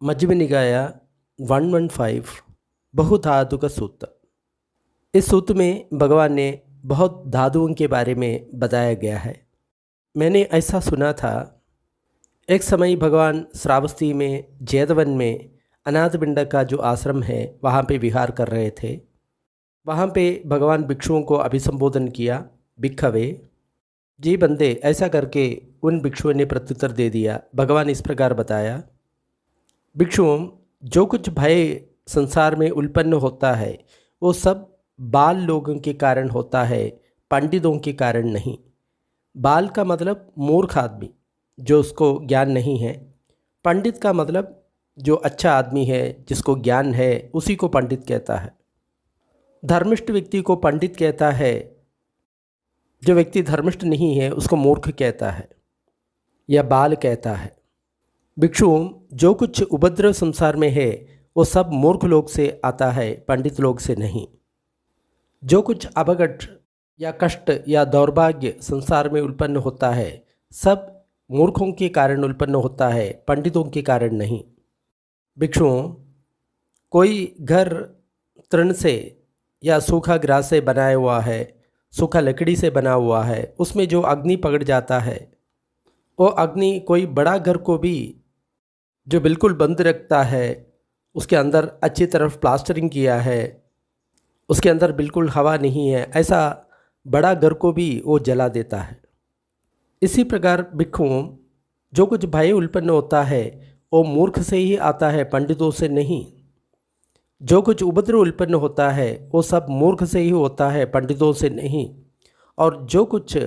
मज्क्ञिम निकाय 115 बहुधातुक सूत्र। इस सूत्र में भगवान ने बहुत धातुओं के बारे में बताया गया है। मैंने ऐसा सुना था, एक समय भगवान श्रावस्ती में जैतवन में अनाथपिंड का जो आश्रम है वहाँ पे विहार कर रहे थे। वहाँ पे भगवान भिक्षुओं को अभिसंबोधन किया, भिक्षवे जी बंदे। ऐसा करके उन भिक्षुओं ने प्रत्युत्तर दे दिया। भगवान इस प्रकार बताया, भिक्षुओं, जो कुछ भय संसार में उत्पन्न होता है वो सब बाल लोगों के कारण होता है, पंडितों के कारण नहीं। बाल का मतलब मूर्ख आदमी जो उसको ज्ञान नहीं है। पंडित का मतलब जो अच्छा आदमी है, जिसको ज्ञान है, उसी को पंडित कहता है। धर्मिष्ठ व्यक्ति को पंडित कहता है, जो व्यक्ति धर्मिष्ठ नहीं है उसको मूर्ख कहता है या बाल कहता है। भिक्षुओं, जो कुछ उपद्रव संसार में है वो सब मूर्ख लोग से आता है, पंडित लोग से नहीं। जो कुछ अपघट या कष्ट या दौर्भाग्य संसार में उत्पन्न होता है सब मूर्खों के कारण उत्पन्न होता है, पंडितों के कारण नहीं। भिक्षुओं, कोई घर तृण से या सूखा ग्रास से बनाया हुआ है, सूखा लकड़ी से बना हुआ है, उसमें जो अग्नि पकड़ जाता है वो अग्नि कोई बड़ा घर को भी जो बिल्कुल बंद रखता है, उसके अंदर अच्छी तरफ प्लास्टरिंग किया है, उसके अंदर बिल्कुल हवा नहीं है, ऐसा बड़ा घर को भी वो जला देता है। इसी प्रकार भिक्षुओं, जो कुछ भय उत्पन्न होता है वो मूर्ख से ही आता है, पंडितों से नहीं। जो कुछ उपद्रव उत्पन्न होता है वो सब मूर्ख से ही होता है, पंडितों से नहीं। और जो कुछ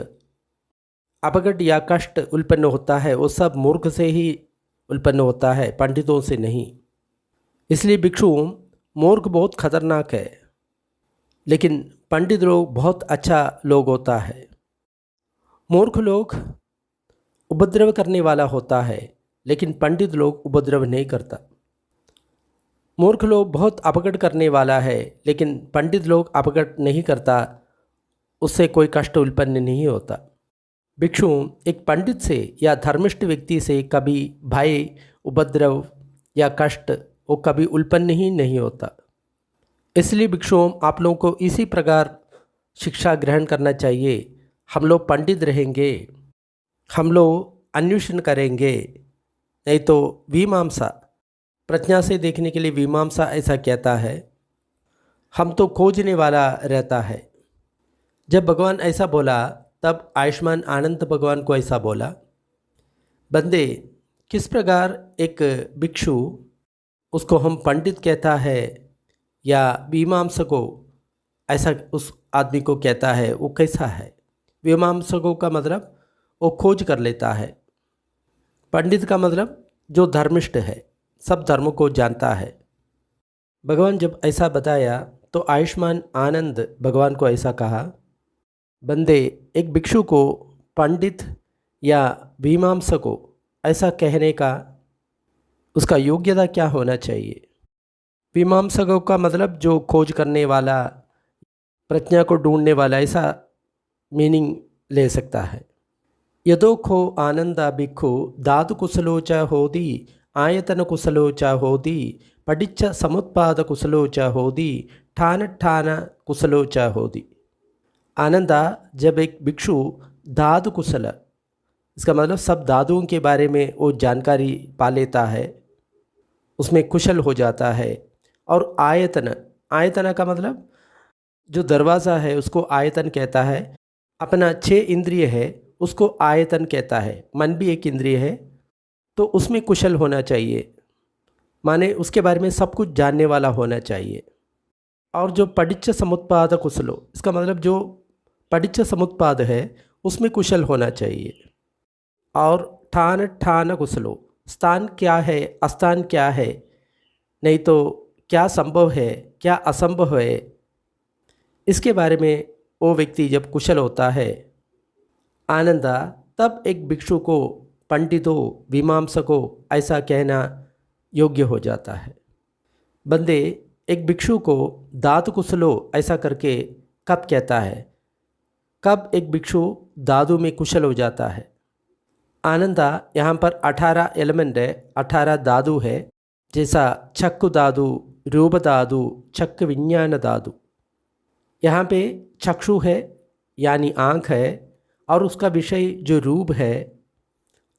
अपघट या कष्ट उत्पन्न होता है वो सब मूर्ख से ही उत्पन्न होता है, पंडितों से नहीं। इसलिए भिक्षुओं, मूर्ख बहुत खतरनाक है, लेकिन पंडित लोग बहुत अच्छा लोग होता है। मूर्ख लोग उपद्रव करने वाला होता है, लेकिन पंडित लोग उपद्रव नहीं करता। मूर्ख लोग बहुत अपघट करने वाला है, लेकिन पंडित लोग अपघट नहीं करता, उससे कोई कष्ट उत्पन्न नहीं होता। भिक्षुओं, एक पंडित से या धर्मिष्ठ व्यक्ति से कभी भय, उपद्रव या कष्ट वो कभी उत्पन्न ही नहीं होता। इसलिए भिक्षुओं, आप लोगों को इसी प्रकार शिक्षा ग्रहण करना चाहिए। हम लोग पंडित रहेंगे, हम लोग अन्वेषण करेंगे, नहीं तो मीमांसा, प्रज्ञा से देखने के लिए मीमांसा ऐसा कहता है, हम तो खोजने वाला रहता है। जब भगवान ऐसा बोला तब आयुष्मान आनंद भगवान को ऐसा बोला, बंदे, किस प्रकार एक भिक्षु, उसको हम पंडित कहता है या मीमांसको ऐसा उस आदमी को कहता है, वो कैसा है? मीमांसकों का मतलब वो खोज कर लेता है, पंडित का मतलब जो धर्मिष्ठ है, सब धर्मों को जानता है। भगवान जब ऐसा बताया तो आयुष्मान आनंद भगवान को ऐसा कहा, बंदे, एक भिक्षु को पंडित या मीमांसको ऐसा कहने का उसका योग्यता क्या होना चाहिए? मीमांसकों का मतलब जो खोज करने वाला, प्रज्ञा को ढूंढने वाला, ऐसा मीनिंग ले सकता है। यदोखो आनंदा भिक्षु धातु कुशलो च होदी, आयतन कुशलो च होदी, पटिच्च समुत्पाद कुशलो च होदी, ठान ठान कुशलो च होदी। आनंदा, जब एक भिक्षु धातु कुशल, इसका मतलब सब धातुओं के बारे में वो जानकारी पा लेता है, उसमें कुशल हो जाता है। और आयतन, आयतन का मतलब जो दरवाज़ा है उसको आयतन कहता है। अपना 6 इंद्रिय है उसको आयतन कहता है। मन भी एक इंद्रिय है, तो उसमें कुशल होना चाहिए, माने उसके बारे में सब कुछ जानने वाला होना चाहिए। और जो पटिच्च समुत्पाद कुशलो, इसका मतलब जो पटिच्च समुत्पाद है उसमें कुशल होना चाहिए। और ठान ठान कुशलो, स्थान क्या है, अस्थान क्या है, नहीं तो क्या संभव है, क्या असंभव है, इसके बारे में वो व्यक्ति जब कुशल होता है आनंदा, तब एक भिक्षु को पंडितों, मीमांसकों ऐसा कहना योग्य हो जाता है। बंदे, एक भिक्षु को धातु कुशलो ऐसा करके कब कहता है? कब एक भिक्षु धातु में कुशल हो जाता है? आनंदा, यहाँ पर 18 एलिमेंट है, 18 धातु है, जैसा चक्षु धातु, रूप धातु, चक्षु विज्ञान धातु। यहाँ पे चक्षु है यानी आँख है, और उसका विषय जो रूप है,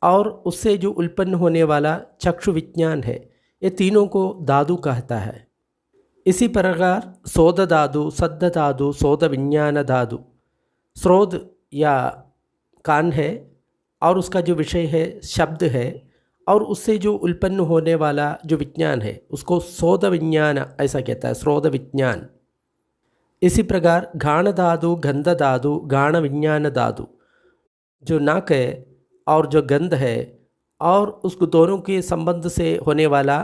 और उससे जो उत्पन्न होने वाला चक्षु विज्ञान है, ये तीनों को धातु कहता है। इसी प्रकार शोध धातु, सद्ध धातु, शोध विज्ञान धातु। स्रोत या कान है, और उसका जो विषय है शब्द है, और उससे जो उत्पन्न होने वाला जो विज्ञान है उसको शोध विज्ञान ऐसा कहता है, स्रोत विज्ञान। इसी प्रकार घाण धातु, गंध धातु, घाण विज्ञान धातु। जो नाक है और जो गंध है, और उसको दोनों के संबंध से होने वाला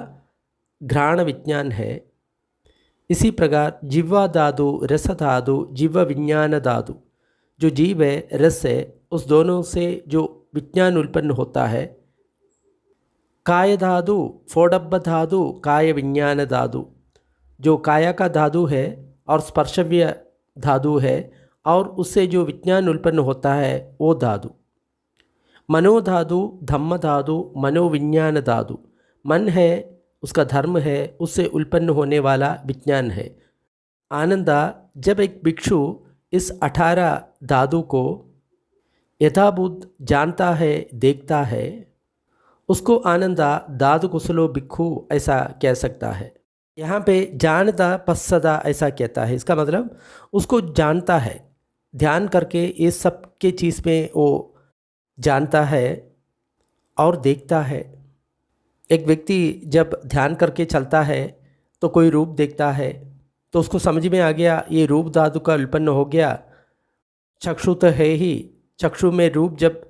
घ्राण विज्ञान है। इसी प्रकार जिह्वा धातु, रस धातु, जिह्वा विज्ञान धातु। जो जीव है, रस है, उस दोनों से जो विज्ञान उत्पन्न होता है। काय धातु, फोडब्ब धातु, काय विज्ञान धातु। जो काया का धातु है और स्पर्शव्य धातु है, और उससे जो विज्ञान उत्पन्न होता है वो धातु। मनो धातु, धम्म धातु, मनोविज्ञान धातु। मन है, उसका धर्म है, उससे उत्पन्न होने वाला विज्ञान है। आनंदा, जब एक भिक्षु इस 18 धातु को यथाभूत जानता है, देखता है, उसको आनंदा दादु कुशलो भिक्षु ऐसा कह सकता है। यहाँ पे जानता पश्सदा ऐसा कहता है। इसका मतलब उसको जानता है, ध्यान करके ये सब के चीज़ में वो जानता है और देखता है। एक व्यक्ति जब ध्यान करके चलता है तो कोई रूप देखता है, तो उसको समझ में आ गया ये रूप धातु का उत्पन्न हो गया। चक्षु तो है ही, चक्षु में रूप जब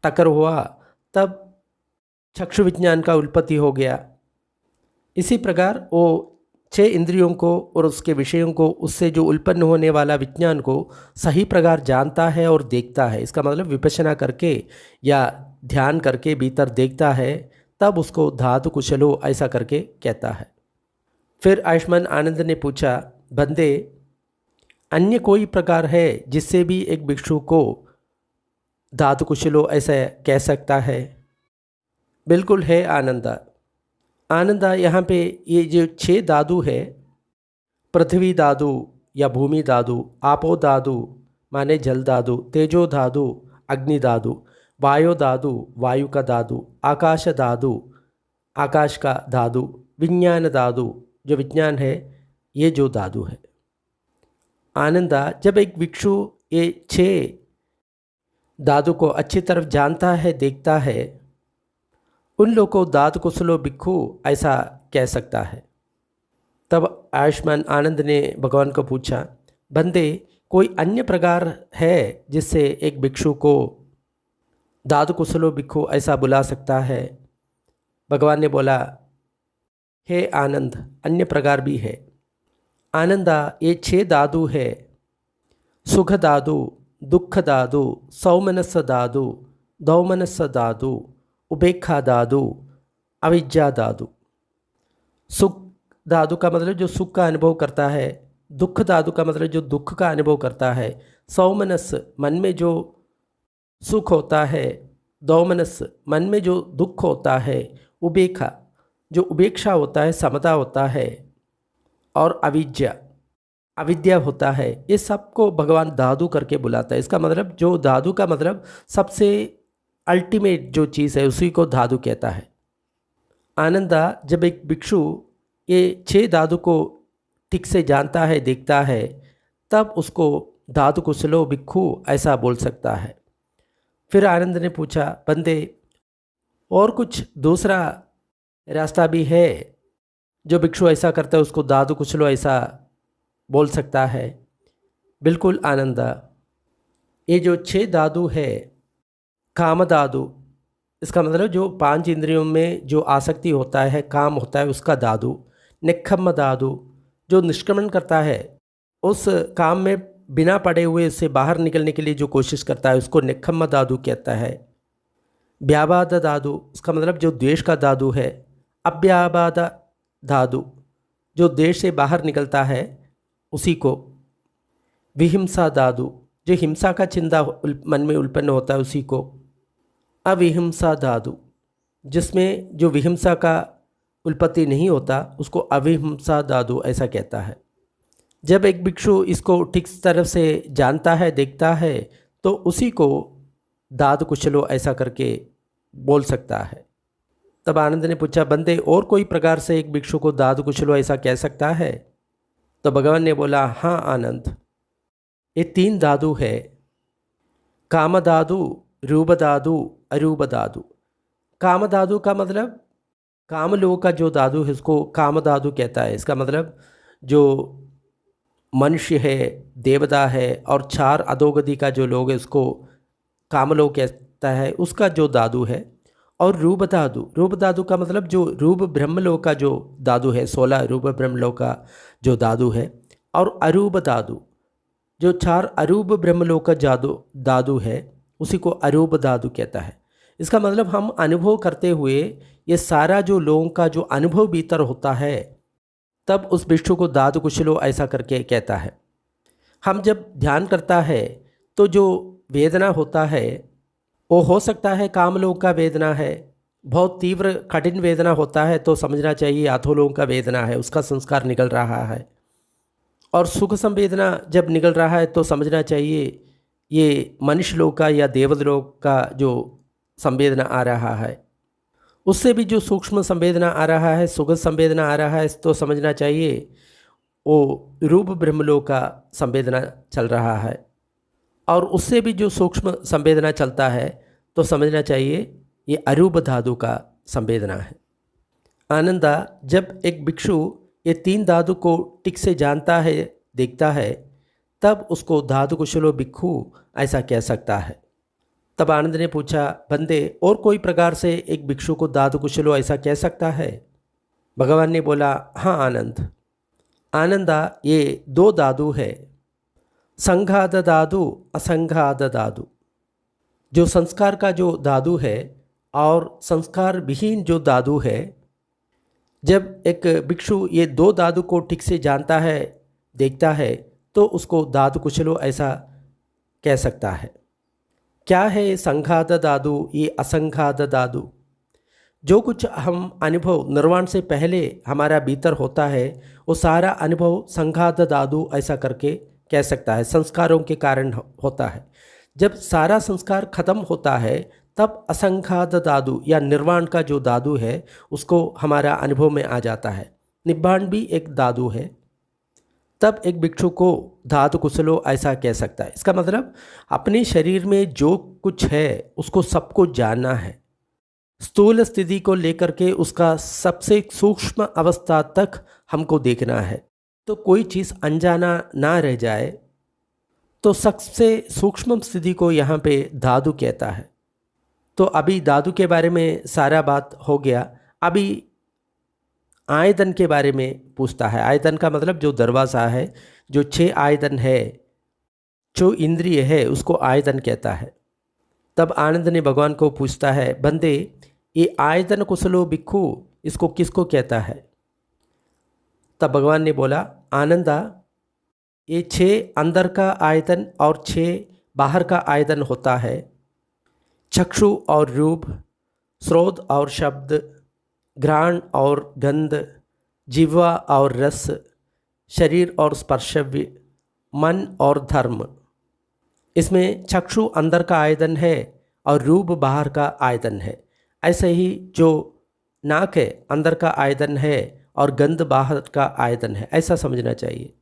टक्कर हुआ तब चक्षु विज्ञान का उत्पत्ति हो गया। इसी प्रकार वो 6 इंद्रियों को और उसके विषयों को, उससे जो उत्पन्न होने वाला विज्ञान को सही प्रकार जानता है और देखता है। इसका मतलब विपश्यना करके या ध्यान करके भीतर देखता है, तब उसको धातु कुशलो ऐसा करके कहता है। फिर आयुष्मान आनंद ने पूछा, बंदे अन्य कोई प्रकार है जिससे भी एक भिक्षु को धातु कुशलो ऐसा कह सकता है? बिल्कुल है आनंदा। आनंदा, यहाँ पे ये जो 6 धातु है, पृथ्वी धातु या भूमि धातु, आपो धातु माने जल धातु, तेजो धातु अग्नि धातु, वायु धातु वायु का धातु, आकाश धातु आकाश का धातु, विज्ञान धातु जो विज्ञान है, ये जो धातु है। आनंदा, जब एक भिक्षु ये 6 धातु को अच्छी तरफ जानता है, देखता है, उन लोगों को धातु कुशलो भिक्षु ऐसा कह सकता है। तब आयुष्मान आनंद ने भगवान को पूछा, बंदे कोई अन्य प्रकार है जिससे एक भिक्षु को धातु कुशलो भिक्षु ऐसा बुला सकता है? भगवान ने बोला, हे आनंद, अन्य प्रकार भी है। आनंदा, ये 6 धातु है, सुख धातु, दुख धातु, सौमनस धातु, दौमनस धातु, उपेक्षा धातु, अविद्या धातु। सुख धातु का मतलब जो सुख का अनुभव करता है, दुख धातु का मतलब जो दुख का अनुभव करता है, सौमनस मन में जो सुख होता है, दौमनस मन में जो दुख होता है, उपेक्षा जो उपेक्षा होता है, समता होता है, और अविद्या अविद्या होता है। ये सबको भगवान धातु करके बुलाता है। इसका मतलब जो धातु का मतलब सबसे अल्टीमेट जो चीज़ है उसी को धातु कहता है। आनंदा, जब एक भिक्षु ये 6 धातु को ठीक से जानता है, देखता है, तब उसको धातु कुशलो भिक्षु ऐसा बोल सकता है। फिर आनंद ने पूछा, बंदे और कुछ दूसरा रास्ता भी है जो भिक्षु ऐसा करता है उसको धातु कुशलो ऐसा बोल सकता है? बिल्कुल आनंदा, ये जो 6 धातु है, काम धातु, इसका मतलब जो 5 इंद्रियों में जो आसक्ति होता है, काम होता है, उसका धातु। निक्खम धातु जो निष्क्रमण करता है, उस काम में बिना पड़े हुए उससे बाहर निकलने के लिए जो कोशिश करता है, उसको निक्खम धातु कहता है। व्याबाद धातु, इसका मतलब जो द्वेष का धातु है। अव्याबाद धातु जो देश से बाहर निकलता है, उसी को। विहिंसा धातु जो हिंसा का चिंता मन में उत्पन्न होता है, उसी को। अविहिंसा धातु जिसमें जो विहिंसा का उत्पत्ति नहीं होता उसको अविहिंसा दादू ऐसा कहता है। जब एक भिक्षु इसको ठीक तरह से जानता है, देखता है, तो उसी को दाद कुशलो ऐसा करके बोल सकता है। तब आनंद ने पूछा, बंदे और कोई प्रकार से एक भिक्षु को दाद कुशलो ऐसा कह सकता है? तो भगवान ने बोला, हाँ आनंद, ये 3 दादू है, कामदादू, रूपदादू, अरूपदादू। कामदादू का मतलब काम लोग का जो दादू है उसको कामदादू कहता है। इसका मतलब जो मनुष्य है, देवता है और 4 अधोगति का जो लोग है उसको कामलोक कहता है, उसका जो दादू है। और रूप दादू का मतलब जो रूप ब्रह्मलोक का जो दादू है, 16 रूप ब्रह्मलोक का जो दादू है। और अरूप दादू, जो 4 अरूप ब्रह्मलोक का दादू है, उसी को अरूप दादू कहता है। इसका मतलब हम अनुभव करते हुए ये सारा जो लोगों का जो अनुभव भीतर होता है, तब उस भिक्षु को दाद कुशलो ऐसा करके कहता है। हम जब ध्यान करता है तो जो वेदना होता है वो हो सकता है कामलोक का वेदना है, बहुत तीव्र कठिन वेदना होता है तो समझना चाहिए अधोलोक का वेदना है, उसका संस्कार निकल रहा है। और सुख संवेदना जब निकल रहा है तो समझना चाहिए ये मनुष्य लोक का या देवलोक का जो संवेदना आ रहा है। उससे भी जो सूक्ष्म संवेदना आ रहा है, सुख संवेदना आ रहा है, तो समझना चाहिए वो रूप ब्रह्मलोक का संवेदना चल रहा है। और उससे भी जो सूक्ष्म संवेदना चलता है तो समझना चाहिए ये अरूप धातु का संवेदना है। आनंदा, जब एक भिक्षु ये 3 धातु को ठीक से जानता है, देखता है, तब उसको धातु कुशलो भिक्षु ऐसा कह सकता है। तब आनंद ने पूछा, बंदे और कोई प्रकार से एक भिक्षु को धातु कुशलो ऐसा कह सकता है? भगवान ने बोला, हाँ आनंद। आनंदा, ये 2 धातु है, संघात धातु, असंघात धातु। जो संस्कार का जो धातु है और संस्कार विहीन जो धातु है, जब एक भिक्षु ये 2 धातु को ठीक से जानता है, देखता है, तो उसको धातु कुशलो ऐसा कह सकता है। क्या है संघात धातु, ये असंघात धातु? जो कुछ हम अनुभव निर्वाण से पहले हमारा भीतर होता है वो सारा अनुभव संघात धातु ऐसा करके कह सकता है, संस्कारों के कारण होता है। जब सारा संस्कार खत्म होता है तब असंघात धातु या निर्वाण का जो धातु है उसको हमारा अनुभव में आ जाता है। निब्बाण भी एक धातु है। तब एक भिक्षु को धातु कुशलो ऐसा कह सकता है। इसका मतलब अपने शरीर में जो कुछ है उसको सबको जानना है, स्थूल स्थिति को लेकर के उसका सबसे सूक्ष्म अवस्था तक हमको देखना है, तो कोई चीज़ अनजाना ना रह जाए। तो सबसे सूक्ष्म स्थिति को यहाँ पे धातु कहता है। तो अभी धातु के बारे में सारा बात हो गया। अभी आयतन के बारे में पूछता है। आयतन का मतलब जो दरवाज़ा है, जो 6 आयतन है, जो इंद्रिय है, उसको आयतन कहता है। तब आनंद ने भगवान को पूछता है, बंदे ये आयतन कुशलो भिक्षु इसको किसको कहता है? तब भगवान ने बोला, आनंदा, ये 6 अंदर का आयतन और 6 बाहर का आयतन होता है। चक्षु और रूप, श्रोत और शब्द, घ्राण और गंध, जिह्वा और रस, शरीर और स्पर्शव्य, मन और धर्म। इसमें चक्षु अंदर का आयतन है और रूप बाहर का आयतन है। ऐसे ही जो नाक है अंदर का आयतन है और गंध बाहर का आयतन है, ऐसा समझना चाहिए।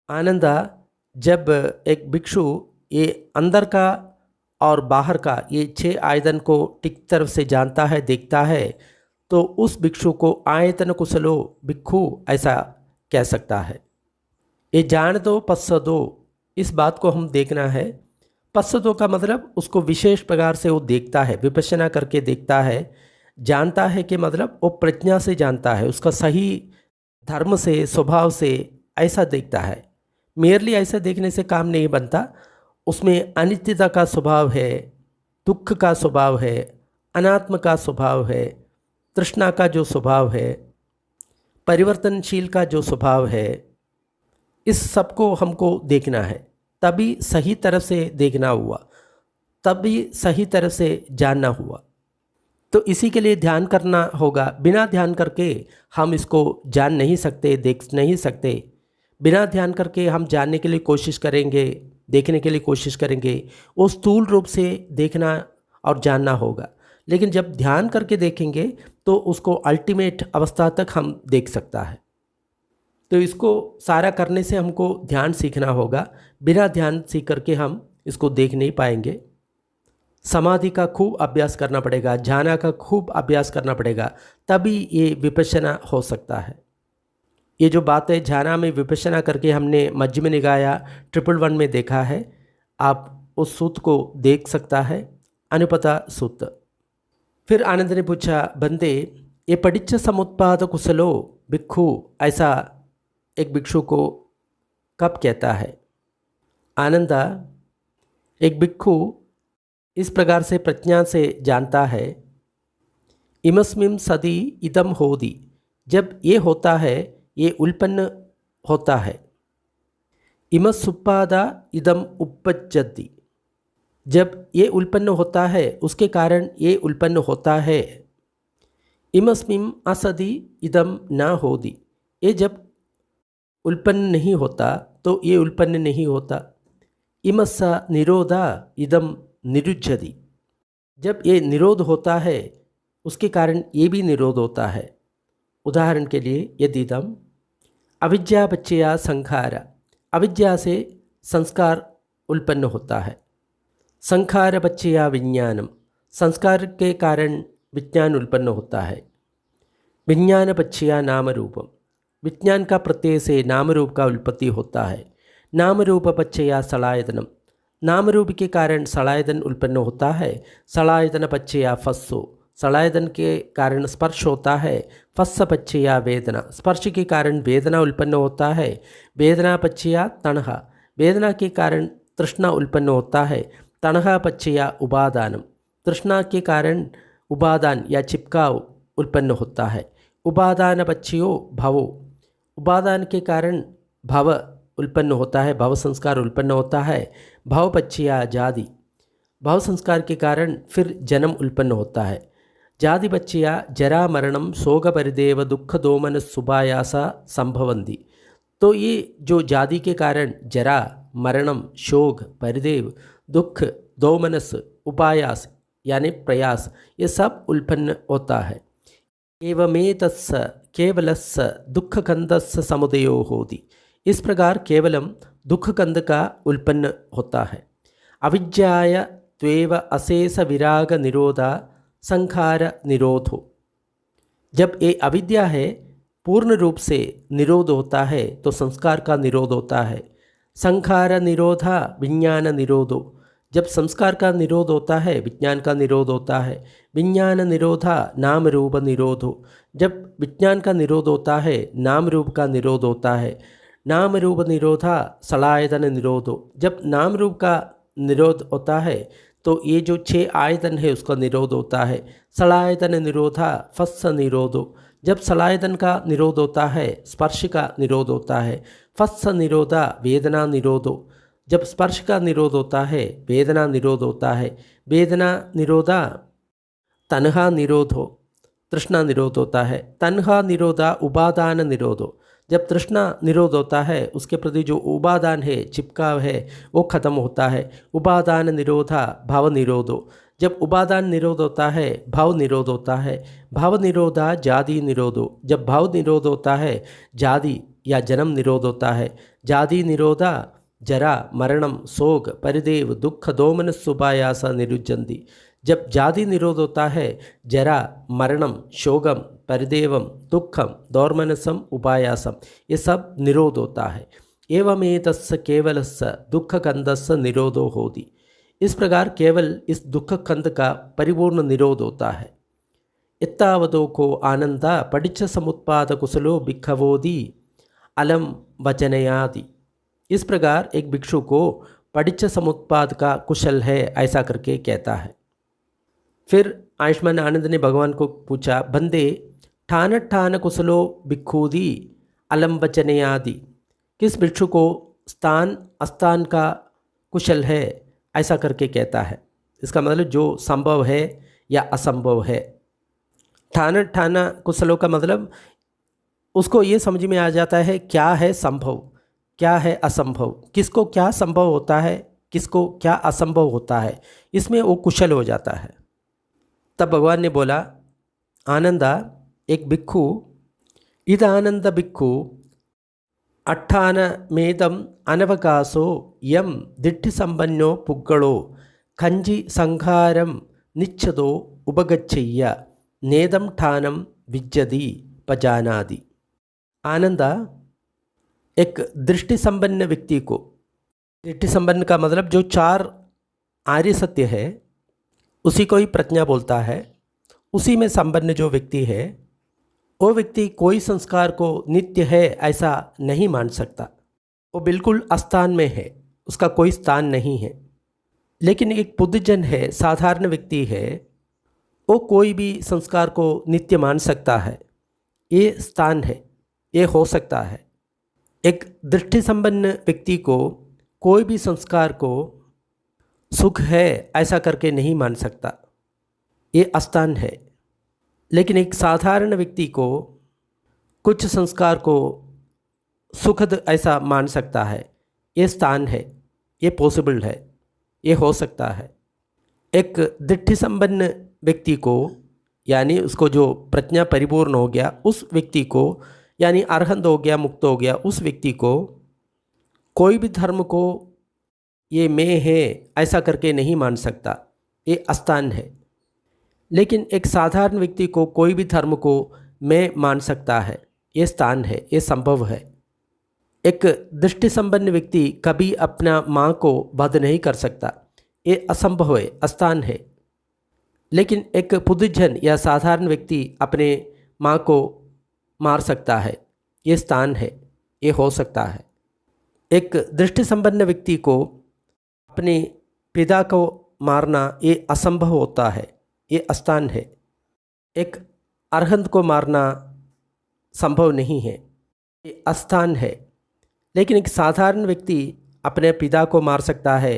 आनंदा, जब एक भिक्षु ये अंदर का और बाहर का ये 6 आयतन को ठीक तरफ से जानता है, देखता है, तो उस भिक्षु को आयतन कुशलो भिक्षु ऐसा कह सकता है। ये जान दो पश्सदो, इस बात को हम देखना है। पश्सदो का मतलब उसको विशेष प्रकार से वो देखता है, विपश्यना करके देखता है, जानता है कि मतलब वो प्रज्ञा से जानता है, उसका सही धर्म से, स्वभाव से ऐसा देखता है। मेरली ऐसा देखने से काम नहीं बनता। उसमें अनित्यता का स्वभाव है, दुख का स्वभाव है, अनात्म का स्वभाव है, तृष्णा का जो स्वभाव है, परिवर्तनशील का जो स्वभाव है, इस सब को हमको देखना है। तभी सही तरह से देखना हुआ, तभी सही तरह से जानना हुआ। तो इसी के लिए ध्यान करना होगा। बिना ध्यान करके हम इसको जान नहीं सकते, देख नहीं सकते। बिना ध्यान करके हम जानने के लिए कोशिश करेंगे, देखने के लिए कोशिश करेंगे, वो स्थूल रूप से देखना और जानना होगा। लेकिन जब ध्यान करके देखेंगे तो उसको अल्टीमेट अवस्था तक हम देख सकता है। तो इसको सारा करने से हमको ध्यान सीखना होगा। बिना ध्यान सीख करके हम इसको देख नहीं पाएंगे। समाधि का खूब अभ्यास करना पड़ेगा, ध्यान का खूब अभ्यास करना पड़ेगा, तभी ये विपश्यना हो सकता है। ये जो बात है ध्यान में विपश्यना करके हमने मध्यम निकाय 111 में देखा है। आप उस सूत्र को देख सकता है, अनुपता सूत्र। फिर आनंद ने पूछा, बंदे ये पटिच्च समुत्पाद कुशलो भिक्षु ऐसा एक भिक्षु को कब कहता है? आनंदा, एक भिक्षु इस प्रकार से प्रज्ञा से जानता है, इमस्मिं सदी इदम होदि, जब ये होता है ये उल्पन्न होता है। इमसुप्पादा इदम उपपज्जति, जब ये उल्पन्न होता है उसके कारण ये उल्पन्न होता है। इमस्मिं असदि इदम न होदि, ये जब उल्पन्न नहीं होता तो ये उल्पन्न नहीं होता। इमस्सा निरोधा इदम निरुज्यति, जब ये निरोध होता है उसके कारण ये भी निरोध होता है। उदाहरण के लिए यदिदम अविद्या बच्चया संखार, अविद्या से संस्कार उत्पन्न होता है। संखार बच्चया विज्ञानम, संस्कार के कारण विज्ञान उत्पन्न होता है। विज्ञान बच्चया नाम रूपम, विज्ञान का प्रत्यय से नाम रूप का उत्पत्ति होता है। नाम रूप बच्चया सलायतनम, नाम रूप के कारण सलायतन उत्पन्न होता है। सलायतन बच्चया फस्सो, सलायतन के कारण स्पर्श होता है। फस्स बच्चया वेदना, स्पर्श के कारण वेदना उत्पन्न होता है। वेदना बच्चया तणः, वेदना के कारण तृष्णा उत्पन्न होता है। तणः बच्चया उपादानम, तृष्णा के कारण उपादान या चिपकाव उत्पन्न होता है। उपादान बच्चयो भवो, उपादान के कारण भव उत्पन्न होता है, भव संस्कार उत्पन्न होता है। भव बच्चया जाति, भव संस्कार के कारण फिर जन्म उत्पन्न होता है। जाति बच्चया जरा मरणम शोक परिदेव दुख दोमन सुभायासा संभवन्ति, तो ये जो जाति के कारण जरा मरणम शोक परिदेव दुख दोमनस उपायास यानी प्रयास, ये सब उत्पन्न होता है। एवमेतस्स केवलस्स दुःखकन्दस्य समुदयो होति, इस प्रकार केवलम दुख कंद का उत्पन्न होता है। अविद्याय त्वेव अशेष विराग निरोधा संखार निरोधो, जब ये अविद्या है पूर्ण रूप से निरोध होता है तो संस्कार का निरोध होता है। संखार निरोधा विज्ञान निरोधो, जब संस्कार का निरोध होता है विज्ञान का निरोध होता है। विज्ञान निरोधा नाम रूप निरोधो, जब विज्ञान का निरोध होता है नाम रूप का निरोध होता है। नाम रूप निरोधा सलायतन निरोधो, जब नाम रूप का निरोध होता है तो ये जो 6 आयतन है उसका निरोध होता है। सलायतन निरोधा फस्स निरोधो, जब सलायतन का निरोध होता है स्पर्श का निरोध होता है। फस्स निरोधा वेदना निरोधो, जब स्पर्श का निरोध होता है वेदना निरोध होता है। वेदना निरोधा तन्हा निरोधो, तृष्णा निरोध होता है। तन्हा निरोधा उपादान निरोधो, जब तृष्णा निरोध होता है उसके प्रति जो उपादान है चिपकाव है वो खत्म होता है। उपादान निरोधा भाव निरोधो, जब उपादान निरोध होता है भाव निरोध होता है। भाव निरोधा जाति निरोधो, जब भाव निरोध होता है जाति या जन्म निरोध होता है। जाति निरोधा जरा मरणम शोक परिदेव दुख दोमन सुपायास निरुज्जन्ति, जब जाति निरोध होता है जरा मरणम शोकम परिदेवम दुखम दौर्मनसम उपायासम, ये सब निरोध होता है। एवमेतस्य केवलस्य दुःखकन्दस्य निरोधो होति, इस प्रकार केवल इस दुख कंद का परिपूर्ण निरोध होता है। इत्तावतो को आनंदा पटिच्च समुत्पाद कुशलो भिक्षवोदि अलम वचनयाति, इस प्रकार एक भिक्षु को पटिच्च समुत्पाद का कुशल है ऐसा करके कहता है। फिर आयुष्मान आनंद ने भगवान को पूछा, बंदे ठान ठान कुशलो भिक्षुदी अलम वचनयादि, किस भिक्षु को स्थान अस्थान का कुशल है ऐसा करके कहता है। इसका मतलब जो संभव है या असंभव है ठाना ठाना कुशलों का मतलब उसको ये समझ में आ जाता है क्या है संभव, क्या है असंभव, किसको क्या संभव होता है, किसको क्या असंभव होता है, इसमें वो कुशल हो जाता है। तब भगवान ने बोला, आनंदा, एक भिक्खु, इद आनंद भिक्खु अट्ठानमेदम अनवकाशो यम दिट्ठि संपन्नो पुग्गलो कंजी संहारम निच्छदो उपगच्छय्य नेदम ठानम विज्जति पजानादि। आनंदा, एक दृष्टि संपन्न व्यक्ति को, दृष्टि संपन्न का मतलब जो 4 आर्य सत्य है उसी को ही प्रज्ञा बोलता है, उसी में संपन्न जो व्यक्ति है वो व्यक्ति कोई संस्कार को नित्य है ऐसा नहीं मान सकता। वो बिल्कुल अस्थान में है, उसका कोई स्थान नहीं है। लेकिन एक बुद्धजन है, साधारण व्यक्ति है, वो कोई भी संस्कार को नित्य मान सकता है, ये स्थान है, ये हो सकता है। एक दृष्टि संपन्न व्यक्ति को कोई भी संस्कार को सुख है ऐसा करके नहीं मान सकता, ये अस्थान है। लेकिन एक साधारण व्यक्ति को कुछ संस्कार को सुखद ऐसा मान सकता है, ये स्थान है, ये पॉसिबल है, ये हो सकता है। एक दृष्टि संपन्न व्यक्ति को, यानी उसको जो प्रज्ञा परिपूर्ण हो गया उस व्यक्ति को, यानी अरहंत हो गया, मुक्त हो गया, उस व्यक्ति को कोई भी धर्म को ये मैं है ऐसा करके नहीं मान सकता, ये अस्थान है। लेकिन एक साधारण व्यक्ति को कोई भी धर्म को मैं मान सकता है, ये स्थान है, ये संभव है। एक दृष्टि संपन्न व्यक्ति कभी अपना माँ को वध नहीं कर सकता, ये असंभव है, अस्थान है। लेकिन एक बुद्धजन या साधारण व्यक्ति अपने माँ को मार सकता है, ये स्थान है, ये हो सकता है। एक दृष्टि संपन्न व्यक्ति को अपने पिता को मारना ये असंभव होता है, ये अस्थान है। एक अरहंत को मारना संभव नहीं है, ये अस्थान है। लेकिन एक साधारण व्यक्ति अपने पिता को मार सकता है,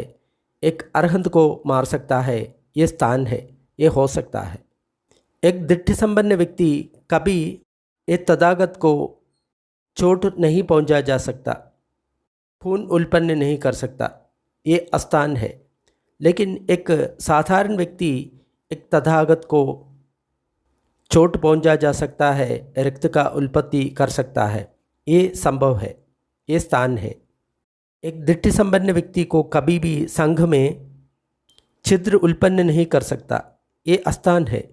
एक अरहंत को मार सकता है, ये स्थान है, ये हो सकता है। एक दृष्टि संपन्न व्यक्ति कभी एक तथागत को चोट नहीं पहुंचा जा सकता, खून उत्पन्न नहीं कर सकता, ये अस्थान है। लेकिन एक साधारण व्यक्ति एक तथागत को चोट पहुंचा जा सकता है, रक्त का उत्पत्ति कर सकता है, ये संभव है, ये स्थान है। एक दृष्टि संपन्न व्यक्ति को कभी भी संघ में छिद्र उत्पन्न नहीं कर सकता, ये अस्थान है।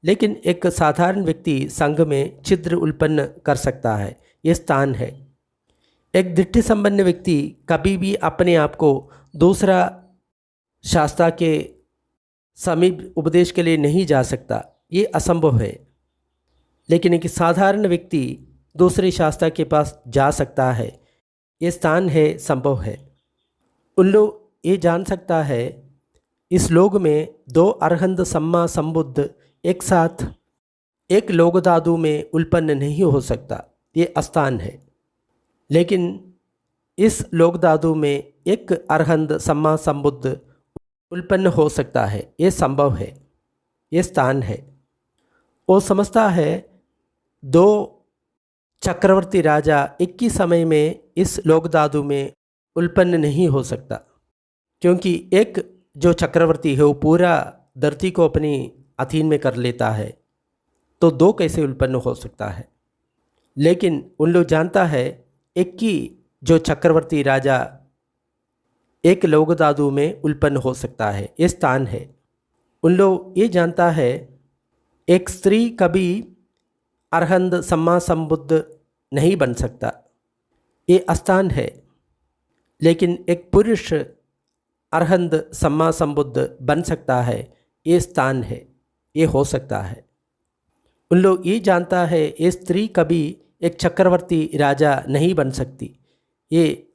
लेकिन एक साधारण व्यक्ति संघ में छिद्र उत्पन्न कर सकता है, ये स्थान है। एक दृष्टि संपन्न व्यक्ति कभी भी अपने आप को दूसरा शास्त्रा के समीप उपदेश के लिए नहीं जा सकता, ये असंभव है। लेकिन एक साधारण व्यक्ति दूसरे शास्त्रा के पास जा सकता है, ये स्थान है, संभव है। उन लोग ये जान सकता है इस लोक में 2 अरहंत सम्मा संबुद्ध एक साथ एक लोक धातु में उत्पन्न नहीं हो सकता, ये अस्थान है। लेकिन इस लोक धातु में एक अरहंत सम्मा संबुद्ध उत्पन्न हो सकता है, ये संभव है, ये स्थान है। वो समझता है 2 चक्रवर्ती राजा एक ही समय में इस लोक धातु में उत्पन्न नहीं हो सकता, क्योंकि एक जो चक्रवर्ती है वो पूरा धरती को अपनी अधीन में कर लेता है, तो 2 कैसे उत्पन्न हो सकता है। लेकिन उन लोग जानता है एक ही जो चक्रवर्ती राजा एक लोक धातु में उत्पन्न हो सकता है, ये स्थान है। उन लोग ये जानता है एक स्त्री कभी अरहंत सम्मा संबुद्ध नहीं बन सकता, ये अस्थान है। लेकिन एक पुरुष अरहंत सम्मा संबुद्ध बन सकता है, ये स्थान है, ये हो सकता है। उन लोग ये जानता है ये स्त्री कभी एक चक्रवर्ती राजा नहीं बन सकती, ये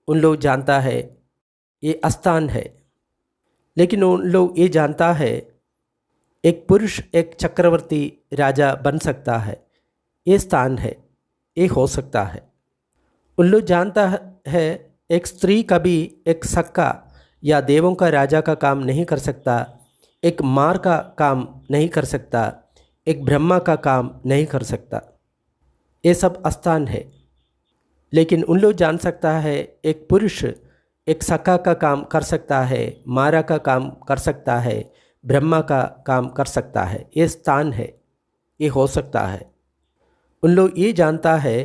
उन लोग जानता है, ये अस्थान है। लेकिन उन लोग ये जानता है एक पुरुष एक चक्रवर्ती राजा बन सकता है, ये स्थान है, ये हो सकता है। उन लोग जानता है एक स्त्री कभी एक सक्का या देवों का राजा का काम नहीं कर सकता, एक मार का काम नहीं कर सकता, एक ब्रह्मा का काम नहीं कर सकता। ये सब आस्थान है। लेकिन उन लोग जान सकता है एक पुरुष एक सखा का काम कर सकता है, मारा का काम कर सकता है, ब्रह्मा का काम कर सकता है। ये स्थान है, ये हो सकता है। उन लोग ये जानता है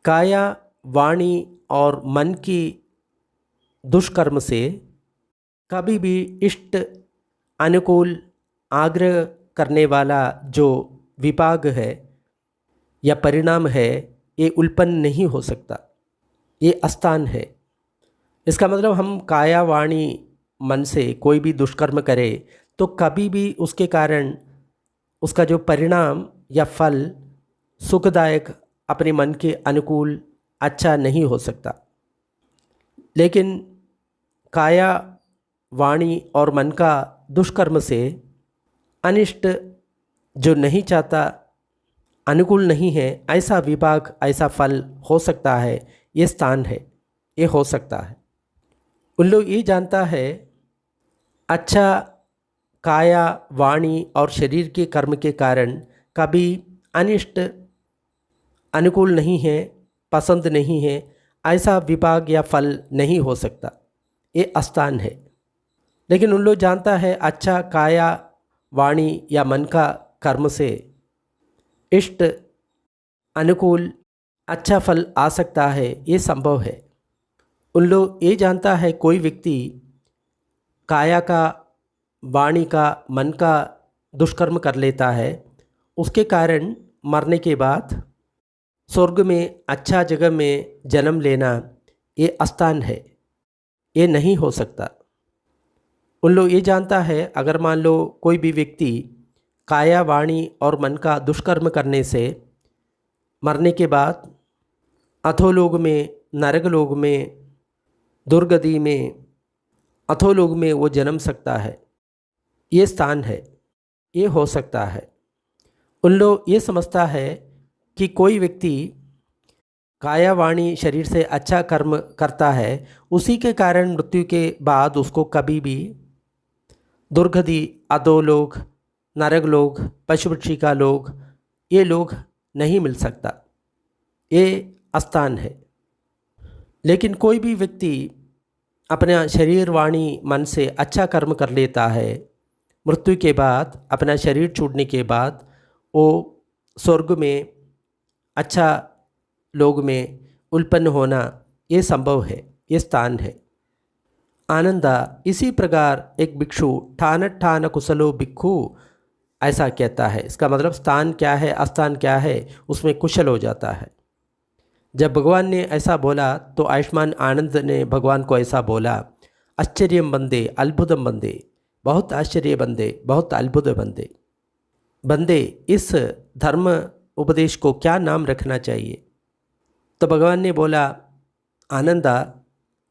काया वाणी और मन की दुष्कर्म से कभी भी इष्ट अनुकूल आग्रह करने वाला जो विपाक है या परिणाम है, ये उल्पन्न नहीं हो सकता। ये अस्थान है। इसका मतलब हम काया वाणी मन से कोई भी दुष्कर्म करे तो कभी भी उसके कारण उसका जो परिणाम या फल सुखदायक अपने मन के अनुकूल अच्छा नहीं हो सकता। लेकिन काया वाणी और मन का दुष्कर्म से अनिष्ट जो नहीं चाहता, अनुकूल नहीं है, ऐसा विभाग ऐसा फल हो सकता है। ये स्थान है, ये हो सकता है। उन लोग ये जानता है अच्छा काया वाणी और शरीर के कर्म के कारण कभी अनिष्ट अनुकूल नहीं है, पसंद नहीं है, ऐसा विभाग या फल नहीं हो सकता। ये अस्थान है। लेकिन उन लोग जानता है अच्छा काया वाणी या मन का कर्म से इष्ट अनुकूल अच्छा फल आ सकता है, ये संभव है। उन लोग ये जानता है कोई व्यक्ति काया का वाणी का मन का दुष्कर्म कर लेता है, उसके कारण मरने के बाद स्वर्ग में अच्छा जगह में जन्म लेना ये अस्थान है, ये नहीं हो सकता। उन लोग ये जानता है अगर मान लो कोई भी व्यक्ति काया वाणी और मन का दुष्कर्म करने से मरने के बाद अधोलोक में, नरक लोक में, दुर्गति में, अधोलोक में वो जन्म सकता है। ये स्थान है, ये हो सकता है। उन लोग ये समझता है कि कोई व्यक्ति काया वाणी शरीर से अच्छा कर्म करता है, उसी के कारण मृत्यु के बाद उसको कभी भी दुर्गति, अधोलोक, नरक लोक, पशु पक्षी का लोक, ये लोग नहीं मिल सकता। ये अस्थान है। लेकिन कोई भी व्यक्ति अपना शरीर वाणी मन से अच्छा कर्म कर लेता है, मृत्यु के बाद अपना शरीर छूटने के बाद वो स्वर्ग में, अच्छा लोक में उत्पन्न होना ये संभव है, ये स्थान है। आनंदा इसी प्रकार एक भिक्षु ठान ठान कुशलो भिक्षु ऐसा कहता है। इसका मतलब स्थान क्या है, अस्थान क्या है, उसमें कुशल हो जाता है। जब भगवान ने ऐसा बोला तो आयुष्मान आनंद ने भगवान को ऐसा बोला, आश्चर्यम बंदे अद्भुतम बंदे, बहुत आश्चर्य बंदे, बहुत अद्भुत बंदे। बंदे इस धर्म उपदेश को क्या नाम रखना चाहिए? तो भगवान ने बोला, आनंदा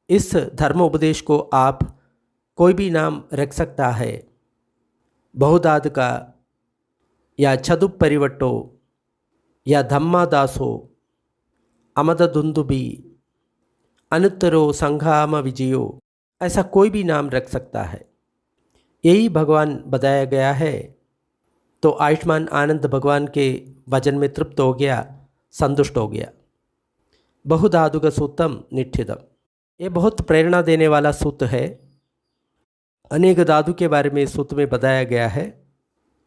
इस धर्म उपदेश को आप कोई भी नाम रख सकता है। बहुदाद का या छदुप परिवट्टो या धम्मादासो, अमद दुंदुबी, अनुत्तरो संघाम विजयो, ऐसा कोई भी नाम रख सकता है। यही भगवान बताया गया है। तो आयुष्मान आनंद भगवान के वचन में तृप्त हो गया, संतुष्ट हो गया। बहुधातुक सूत्रम निठितम, ये बहुत प्रेरणा देने वाला सूत्र है। अनेक धातु के बारे में सूत्र में बताया गया है।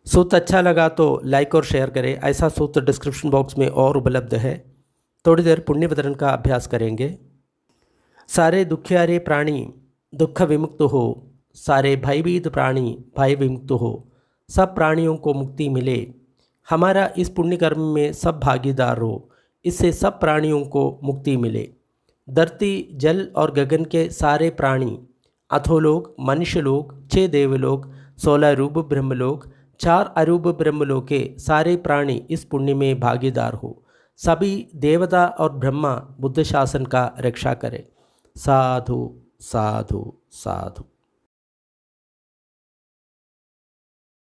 सूत्र अच्छा लगा तो लाइक और शेयर करें। ऐसा सूत्र डिस्क्रिप्शन बॉक्स में और उपलब्ध है। थोड़ी देर पुण्य वितरण का अभ्यास करेंगे। सारे दुखियारे प्राणी दुख विमुक्त हो, सारे भयभीत प्राणी भय विमुक्त हो, सब प्राणियों को मुक्ति मिले। हमारा इस पुण्य कर्म में सब भागीदार हो, इससे सब प्राणियों को मुक्ति मिले। धरती, जल और गगन के सारे प्राणी, अधोलोक, मनुष्यलोक, 6 देवलोक, 16 रूप ब्रह्मलोक, 4 अरूप ब्रह्मलोक के सारे प्राणी इस पुण्य में भागीदार हो। सभी देवता और ब्रह्मा बुद्ध शासन का रक्षा करें। साधु साधु साधु।